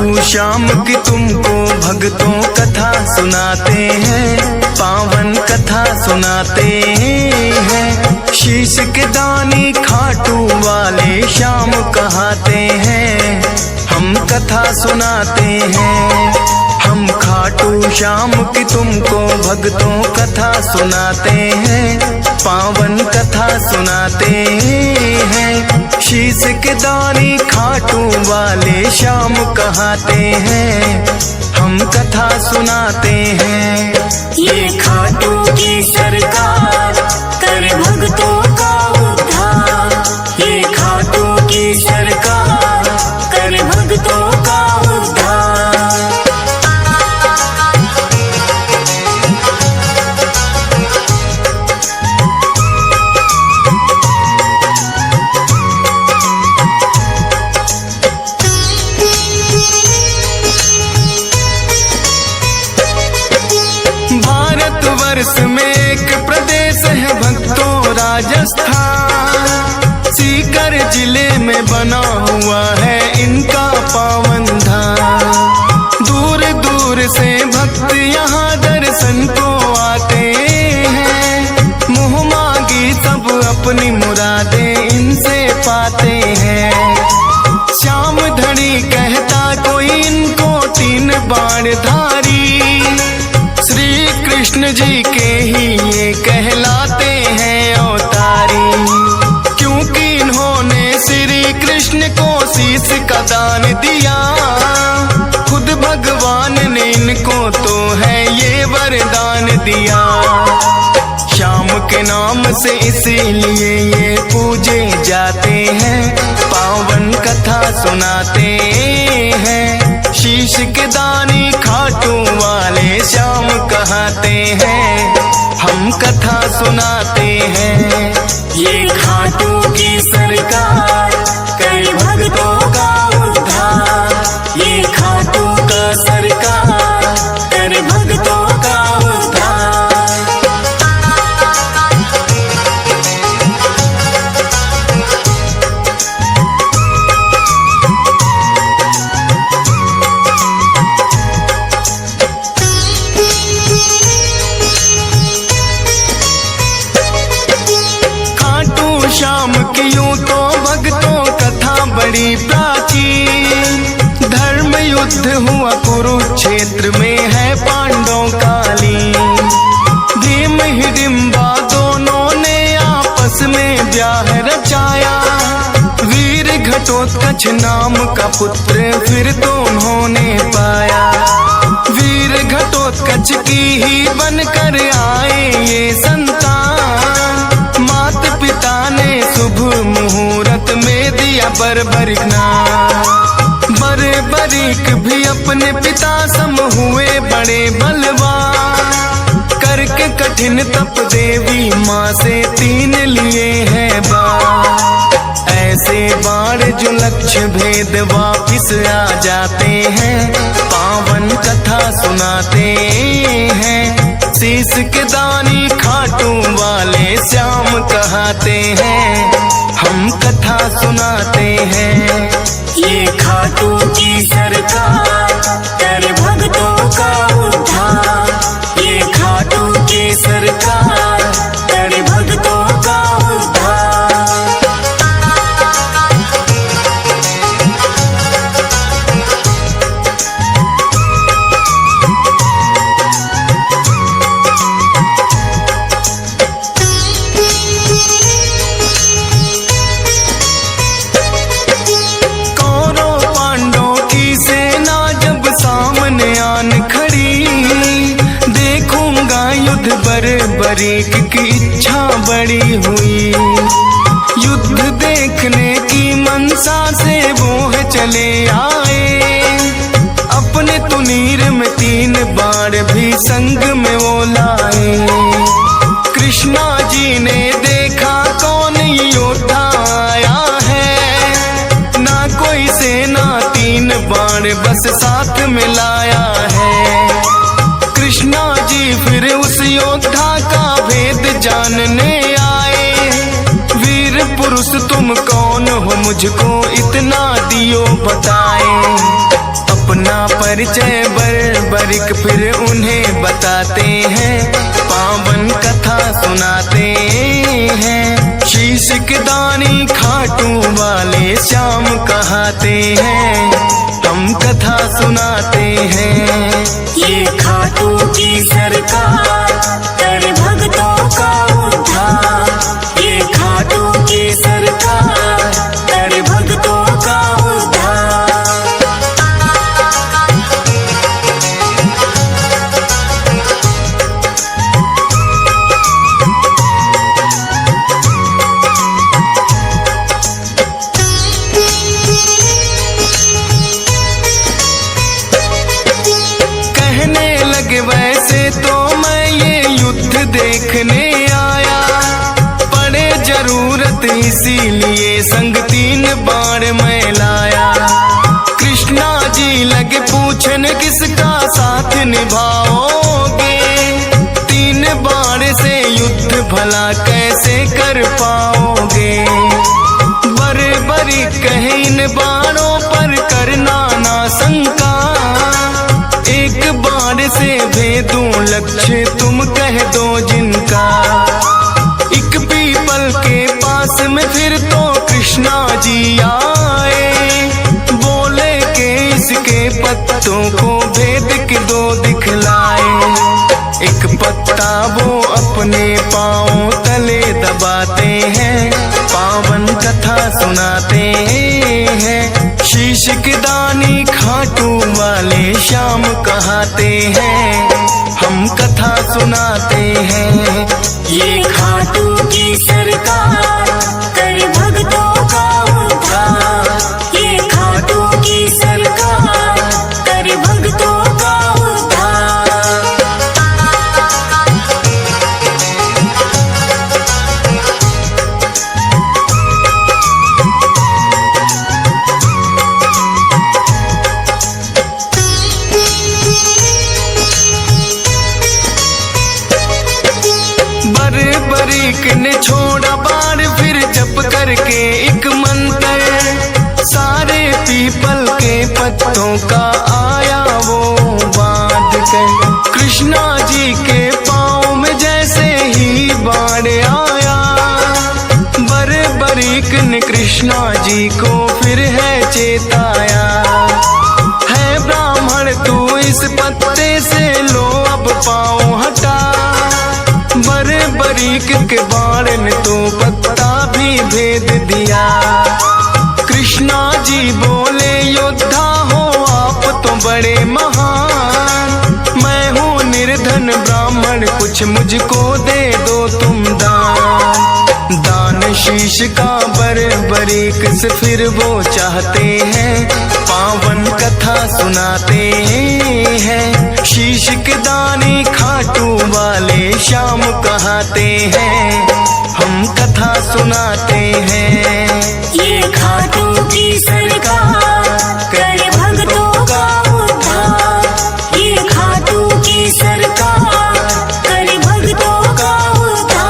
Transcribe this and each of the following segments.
खाटू श्याम की तुमको भक्तों कथा सुनाते हैं, पावन कथा सुनाते हैं। शीश के दानी खाटू वाले श्याम कहाते हैं, हम कथा सुनाते हैं। हम खाटू श्याम की तुमको भक्तों कथा सुनाते हैं, पावन कथा सुनाते हैं। शीश के दानी खाटू वाले श्याम कहाते हैं, हम कथा सुनाते हैं। ये खाटू की सरकार कर भक्तों का उद्धार, ये खाटू की सरकार कर भक्तों का उद्धार। भारतवर्ष में एक प्रदेश है भक्तों राजस्थान, सीकर जिले में बना हुआ है इनका पावन धाम। दूर दूर से भक्त यहाँ दर्शन को आते हैं, मुँह मांगी सब अपनी मुरादें इनसे पाते हैं। श्याम धनी कहता कोई इनको 3 बाण धारी, श्री कृष्ण जी के ही ये कहलाते हैं अवतारी। क्योंकि इन्होंने श्री कृष्ण को शीश का दान दिया, खुद भगवान ने इनको तो है ये वरदान दिया। श्याम के नाम से इसीलिए ये पूजे जाते हैं, पावन कथा सुनाते हैं। शीश के दानी खाटू वाले श्याम कहाते हैं, हम कथा सुनाते हैं। ये खाटू की सरकार कर भक्तों का उद्धार, ये खाटू का सरकार कर भक्तों का उद्धार। श्याम की यूं तो भक्तों कथा बड़ी प्राचीन, धर्म युद्ध हुआ कुरुक्षेत्र में है पांडवों कालीन। भीम हिडिंबा दोनों ने आपस में ब्याह रचाया, वीर घटोत्कच नाम का पुत्र फिर तो उन्होंने पाया। वीर घटोत्कच की ही बनकर आए ये संतान, मात पिता ने शुभ मुहूर्त में दिया बर्बरिक नाम। बर्बरिक भी अपने पिता सम हुए बड़े बलवान, करके कठिन तप देवी माँ से 3 लिए हैं बाण। ऐसे बाण जो लक्ष्य भेद वापिस आ जाते हैं, पावन कथा सुनाते हैं। शीश के दानी खाटू वाले श्याम कहाते हैं, हम कथा सुनाते हैं। ये खाटू की सरकार कर भक्तों का उद्धार, ये खाटू की सरकार कर भक्तों का उद्धार। बर्बरीक की इच्छा बड़ी हुई, युद्ध देखने की मनसा से वो चले आए। अपने तुनीर में 3 बाण भी संग में वो लाए। कृष्णा जी ने देखा कौन योद्धा आया है, ना कोई सेना 3 बाण बस साथ में लाया है। कृष्णा जी फिर उस योद्धा का भेद जानने आए, वीर पुरुष तुम कौन हो मुझको इतना दियो बताए। अपना परिचय बर्बरिक फिर उन्हें बताते हैं, पावन कथा सुनाते हैं। शीश के दानी खाटू वाले श्याम कहाते हैं, हम कथा सुनाते हैं। ये खाटू की सरकार कर भक्तों का उद्धार। ये खाटू की सरकार कर भक्तों का उद्धार। वैसे तो मैं ये युद्ध देखने आया, पड़े जरूरत इसीलिए संग 3 बाण मैं लाया। कृष्णा जी लगे पूछन किसका साथ निभाओगे, 3 बाण से युद्ध भला कैसे कर पाओगे। बरी कहे इन बाणों पर करना ना शंका, एक बाण से भेदूं लक्ष्य तुम कह दो जिनका। एक पीपल के पास में फिर तो कृष्णा जी आए, बोले के इसके पत्तों को भेद के 2 दिखलाए। एक पत्ता वो अपने पांव तले दबाते हैं, पावन कथा सुनाते हैं। शीश के दानी खाटू वाले श्याम कहाते हैं, हम कथा सुनाते हैं। ये खाटू की सरकार कर भक्तों का उद्धार। ये खाटू की सरकार कर भक्तों का उद्धार। बर्बरिक ने छोड़ा बाण फिर जप करके एक मंत्र, सारे पीपल के पत्तों का आया वो बांध कर। कृष्णा जी के पाँव में जैसे ही बाण आया, बर्बरिक ने कृष्णा जी को फिर है चेताया। है ब्राह्मण तू इस पत्ते से लो अब पाँव हटा, बर्बरिक के बाण ने तो पत्ता भी भेद दिया। कृष्णा जी बोले योद्धा हो आप तो बड़े महान, मैं हूँ निर्धन ब्राह्मण कुछ मुझको दे दो तुम दान। दान शीश का बर्बरिक से फिर वो चाहते हैं, पावन कथा सुनाते हैं। शीश के दानी खाटू वाले श्याम कहाते हैं, हम कथा सुनाते हैं। ये खाटू की सरकार कर भक्तों का उद्धार। ये खाटू की सरकार कर भक्तों का उद्धार।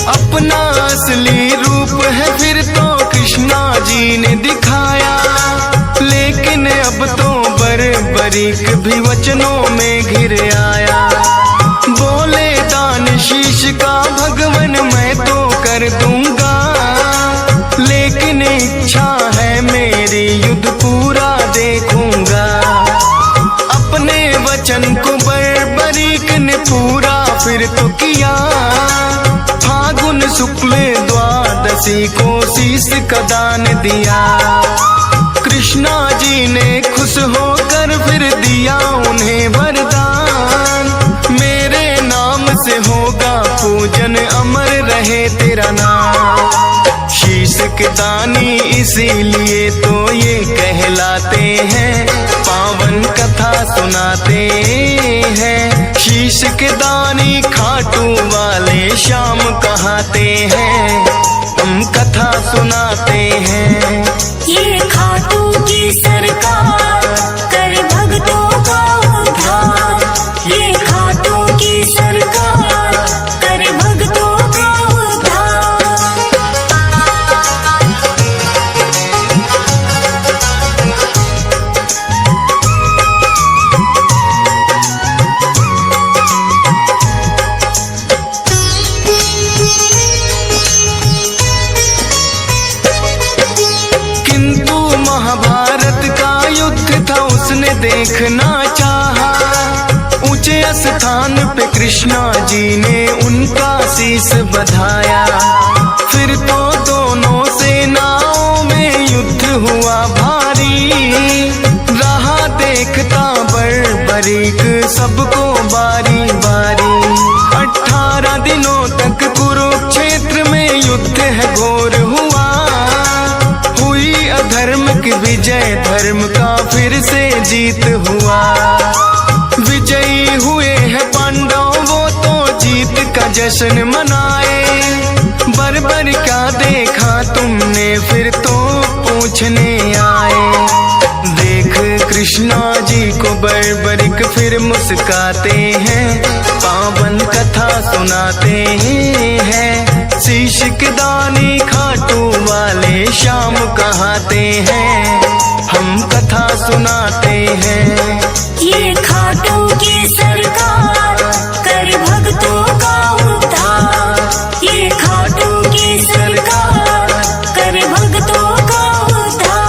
अपना असली रूप है फिर तो कृष्णा जी ने दिखाया, लेकिन अब तो बर्बरिक भी वचनों में घिर आया। बोले दान शीश का भगवन मैं तो कर दूंगा, लेकिन इच्छा है मेरी युद्ध पूरा देखूंगा। अपने वचन को बर्बरिक ने पूरा फिर तो किया, फागुन शुक्ल द्वादशी को शीश का दान दिया। कृष्णा जी ने खुश होकर फिर दिया उन्हें वरदान, मेरे नाम से होगा पूजन अमर रहे तेरा नाम। शीश के दानी इसीलिए तो ये कहलाते हैं, पावन पावन कथा सुनाते हैं। शीश के दानी खाटू वाले श्याम कहाते हैं, हम कथा सुनाते हैं। ये खाटू की सरकार कर भक्तों का उद्धार, ये खाटू की सरकार कर भक्तों का उद्धार। किंतु महाभारत का युद्ध था उसने देखना चाहा, ऊंचे स्थान पे कृष्णा जी ने उनका शीश बधाया। फिर तो दोनों सेनाओं में युद्ध हुआ भारी, रहा देखता बर्बरीक सबको बारी बारी। 18 दिनों तक कुरुक्षेत्र में युद्ध है घोर हुआ, हुई अधर्म की विजय, धर्म का फिर से जीत हुआ। विजयी हुए हैं पांडव वो तो जीत का जश्न मनाए, बर्बर क्या देखा तुमने फिर तो पूछने आए। देख कृष्णा जी को बर्बरिक फिर मुस्काते हैं, पावन कथा सुनाते हैं। शीश के दानी खाटू वाले श्याम कहाते हैं, हम कथा सुनाते हैं। ये खाटू की सरकार कर भक्तों का उद्धार, ये खाटू की सरकार कर भक्तों का उद्धार।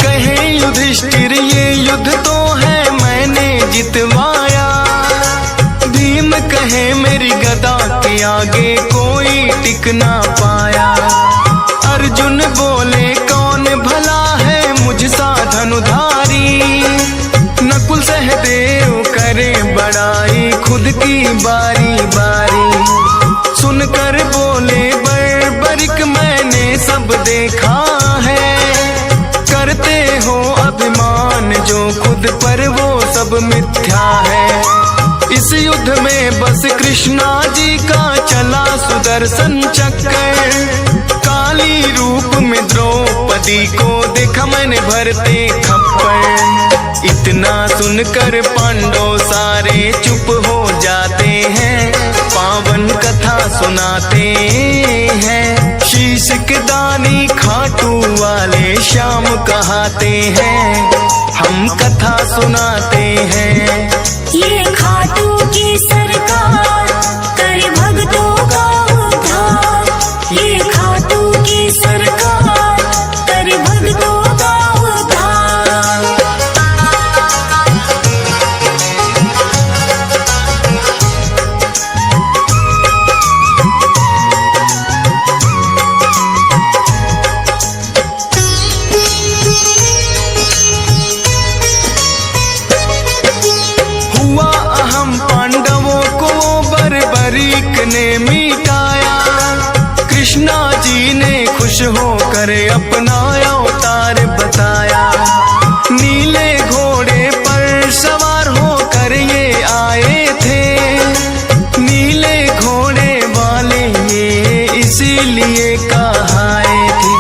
कहे युधिष्ठिर ये युद्ध तो है मैंने जितवाया, भीम कहे मेरी गदा के आगे कोई टिक ना पाया। अर्जुन बोले कौन भला है मुझसा धनुधारी, नकुल सहदेव करे बड़ाई खुद की बारी बारी। सुनकर बोले बर्बरिक मैंने सब देखा है, करते हो अभिमान जो खुद पर वो सब मिथ्या है। इस युद्ध में बस कृष्णा जी का चला सुदर्शन चक्कर, काली रूप में द्रौपदी को देखा मैंने भरते खप्पर। इतना सुनकर पांडव सारे चुप हो जाते हैं, पावन कथा सुनाते हैं। शीश के दानी खाटू वाले श्याम कहाते हैं, हम कथा सुनाते हैं। ये खाटू की सरकार कर भक्तों का उद्धार, ये खाटू की सरकार कर भक्तों का उद्धार। हुआ अहम पांडवों को बर्बरीक ने मिटाया, कृष्णा जी ने खुश होकर अपना अवतार बताया। नीले घोड़े पर सवार होकर ये आए थे, नीले घोड़े वाले ये इसीलिए कहाए थे।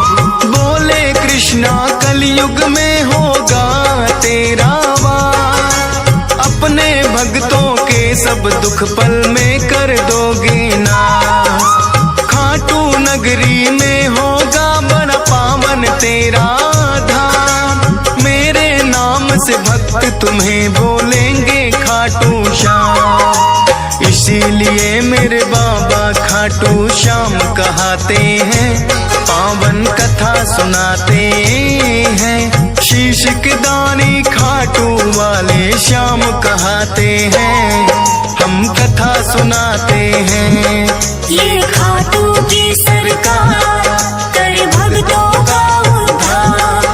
बोले कृष्णा कलयुग में होगा तेरा वार, अपने भक्तों के सब दुख पल में कर दोगे नाश। खाटू नगरी में होगा बड़ा पावन तेरा धाम, मेरे नाम से भक्त तुम्हें बोलेंगे खाटू श्याम। इसीलिए मेरे बाबा खाटू श्याम कहाते हैं, पावन कथा सुनाते हैं। शीश के दानी खाटू वाले श्याम कहाते हैं, हम कथा सुनाते हैं। ये खाटू की सरकार कर भक्तों का उद्धार,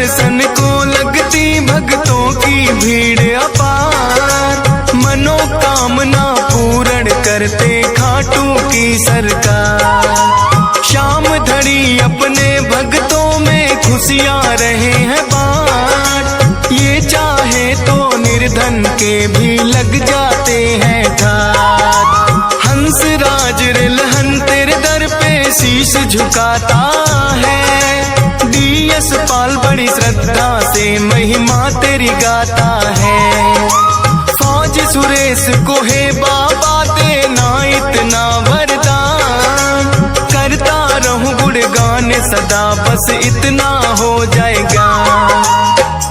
दर्शन को लगती भक्तों की भीड़ अपार। मनोकामना पूर्ण करते खाटू की सरकार। शाम धड़ी अपने भक्तों में खुशियाँ रहे हैं बाँट। ये चाहे तो निर्धन के भी लग जाते हैं ठाट। हंस राज रिलहन तेरे दर पे शीश झुकाता है। डीएस पाल बड़ी श्रद्धा से महिमा तेरी गाता है। फौज सुरेश को है बाबा देना इतना वरदान। करता रहूं गुणगान सदा बस इतना हो जाएगा।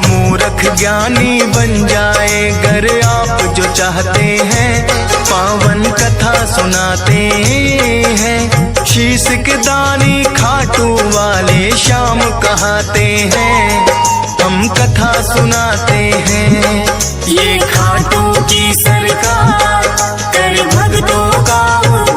मूर्ख ज्ञानी बन जाए गर आप जो चाहते हैं। पावन कथा सुनाते हैं शीश के दानी खाटू वाले श्याम कहाते हैं। हम कथा सुनाते हैं ये खाटू की सरकार